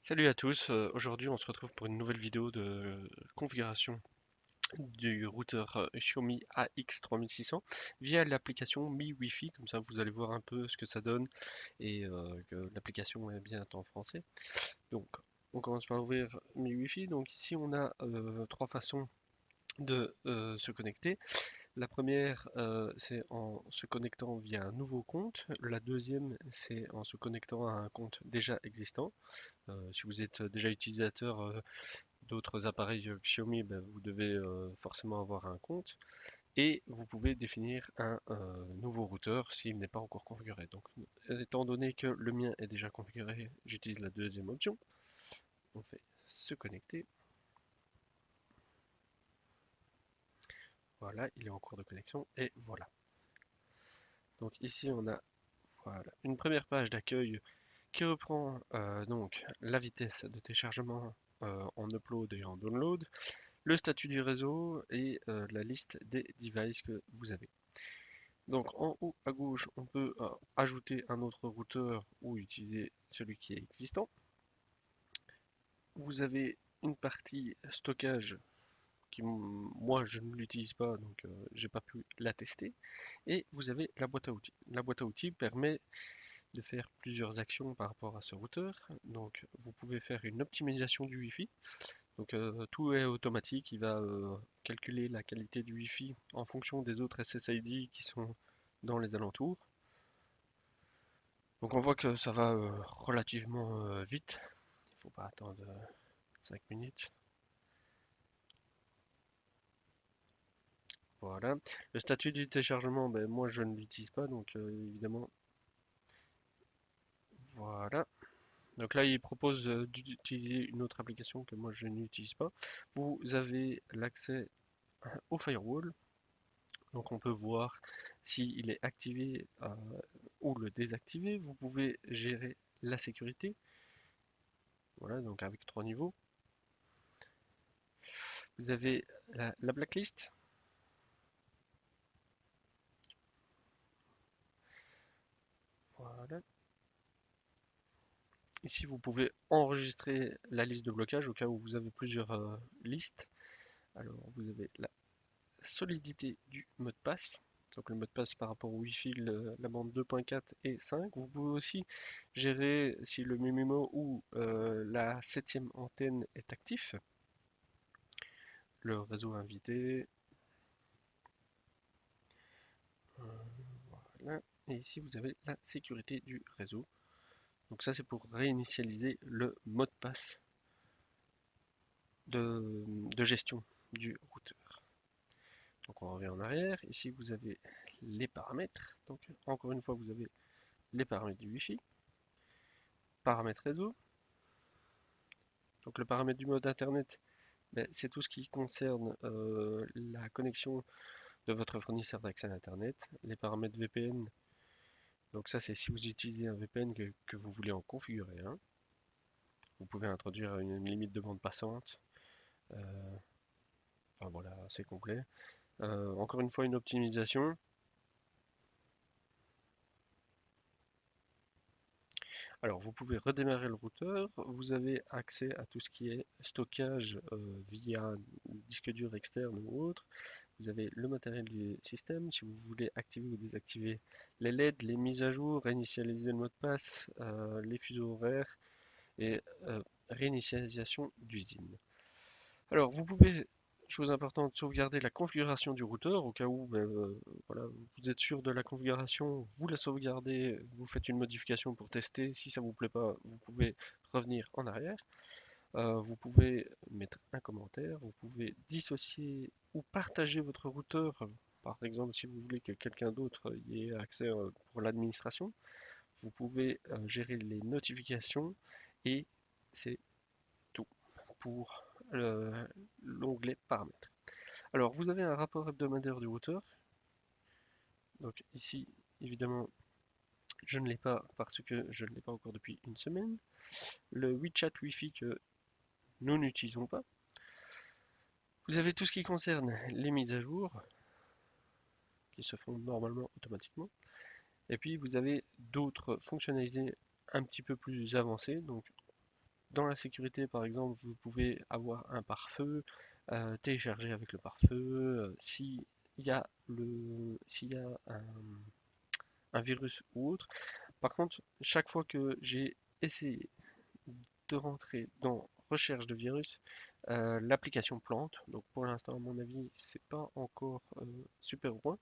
Salut à tous, aujourd'hui on se retrouve pour une nouvelle vidéo de configuration du routeur Xiaomi AX3600 via l'application Mi Wi-Fi, comme ça vous allez voir un peu ce que ça donne et que l'application est bien en français. Donc on commence par ouvrir Mi Wi-Fi, donc ici on a trois façons de se connecter. La première, c'est en se connectant via un nouveau compte. La deuxième, c'est en se connectant à un compte déjà existant. Si vous êtes déjà utilisateur d'autres appareils Xiaomi, ben, vous devez forcément avoir un compte. Et vous pouvez définir un nouveau routeur s'il n'est pas encore configuré. Donc, étant donné que le mien est déjà configuré, j'utilise la deuxième option. On fait se connecter. Voilà, il est en cours de connexion. Et voilà. Donc ici, on a voilà, une première page d'accueil qui reprend donc la vitesse de téléchargement en upload et en download, le statut du réseau et la liste des devices que vous avez. Donc en haut à gauche, on peut ajouter un autre routeur ou utiliser celui qui est existant. Vous avez une partie stockage qui, moi, je ne l'utilise pas, donc j'ai pas pu la tester. Et vous avez la boîte à outils. La boîte à outils permet de faire plusieurs actions par rapport à ce routeur. Donc vous pouvez faire une optimisation du Wi-Fi. Donc tout est automatique, il va calculer la qualité du Wi-Fi en fonction des autres SSID qui sont dans les alentours. Donc on voit que ça va relativement vite. Il ne faut pas attendre 5 minutes. Voilà. Le statut du téléchargement, ben, moi je ne l'utilise pas, donc évidemment. Voilà. Donc là, il propose d'utiliser une autre application que moi je n'utilise pas. Vous avez l'accès au firewall. Donc on peut voir s'il est activé ou le désactiver. Vous pouvez gérer la sécurité. Voilà, donc avec trois niveaux. Vous avez la blacklist. Voilà. Ici, vous pouvez enregistrer la liste de blocage au cas où vous avez plusieurs listes. Alors, vous avez la solidité du mot de passe. Donc, le mot de passe par rapport au Wi-Fi, la bande 2.4 et 5. Vous pouvez aussi gérer si le MIMO ou la septième antenne est actif. Le réseau invité. Euh, voilà. Et ici, vous avez la sécurité du réseau. Donc ça, c'est pour réinitialiser le mot de passe de gestion du routeur. Donc on revient en arrière. Ici, vous avez les paramètres. Donc encore une fois, vous avez les paramètres du Wi-Fi, paramètres réseau. Donc le paramètre du mode Internet, ben, c'est tout ce qui concerne la connexion de votre fournisseur d'accès à Internet. Les paramètres VPN, donc ça c'est si vous utilisez un VPN que vous voulez en configurer un. Vous pouvez introduire une limite de bande passante. Enfin voilà, c'est complet. Encore une fois, une optimisation. Alors, vous pouvez redémarrer le routeur. Vous avez accès à tout ce qui est stockage via disque dur externe ou autre. Vous avez le matériel du système. Si vous voulez activer ou désactiver les LED, les mises à jour, réinitialiser le mot de passe, les fuseaux horaires et réinitialisation d'usine. Alors, vous pouvez, chose importante, sauvegarder la configuration du routeur au cas où ben, voilà, vous êtes sûr de la configuration, vous la sauvegardez, vous faites une modification pour tester. Si ça ne vous plaît pas, vous pouvez revenir en arrière. Vous pouvez mettre un commentaire, vous pouvez dissocier ou partager votre routeur. Par exemple, si vous voulez que quelqu'un d'autre y ait accès pour l'administration, vous pouvez gérer les notifications et c'est tout pour l'onglet paramètres. Alors, vous avez un rapport hebdomadaire du routeur. Donc ici, évidemment, je ne l'ai pas parce que je ne l'ai pas encore depuis une semaine. Le WeChat Wi-Fi que nous n'utilisons pas. Vous avez tout ce qui concerne les mises à jour qui se font normalement automatiquement. Et puis vous avez d'autres fonctionnalités un petit peu plus avancées. Donc Dans la sécurité, par exemple, vous pouvez avoir un pare-feu, télécharger avec le pare-feu, s'il y a un virus ou autre. Par contre, chaque fois que j'ai essayé de rentrer dans recherche de virus, l'application plante. Donc pour l'instant, à mon avis, c'est pas encore super au point.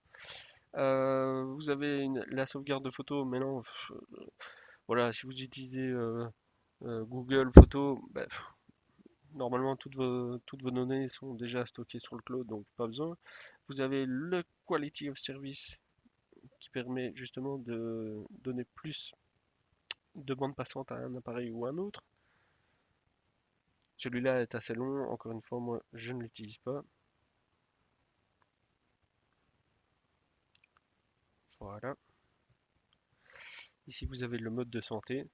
Vous avez la sauvegarde de photos, mais non, voilà, si vous utilisez Google Photos, bah, normalement toutes vos données sont déjà stockées sur le cloud, donc pas besoin. Vous avez le Quality of Service qui permet justement de donner plus de bande passante à un appareil ou à un autre. Celui-là est assez long, encore une fois, moi je ne l'utilise pas. Voilà. Ici vous avez le mode de santé.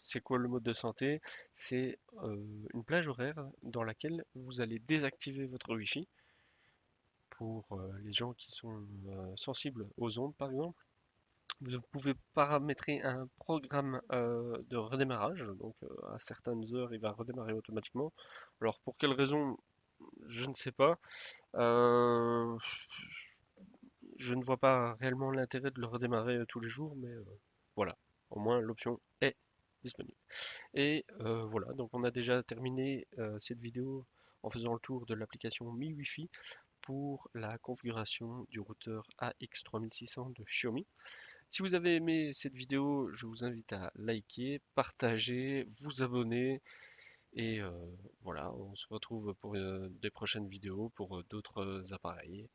C'est quoi le mode de santé? C'est une plage horaire dans laquelle vous allez désactiver votre Wi-Fi pour les gens qui sont sensibles aux ondes par exemple. Vous pouvez paramétrer un programme de redémarrage, donc à certaines heures il va redémarrer automatiquement. Alors pour quelle raison, je ne sais pas. Euh, je ne vois pas réellement l'intérêt de le redémarrer tous les jours, mais voilà, au moins l'option est disponible. Et voilà, donc on a déjà terminé cette vidéo en faisant le tour de l'application Mi Wi-Fi pour la configuration du routeur AX3600 de Xiaomi. Si vous avez aimé cette vidéo, je vous invite à liker, partager, vous abonner et voilà, on se retrouve pour des prochaines vidéos pour d'autres appareils.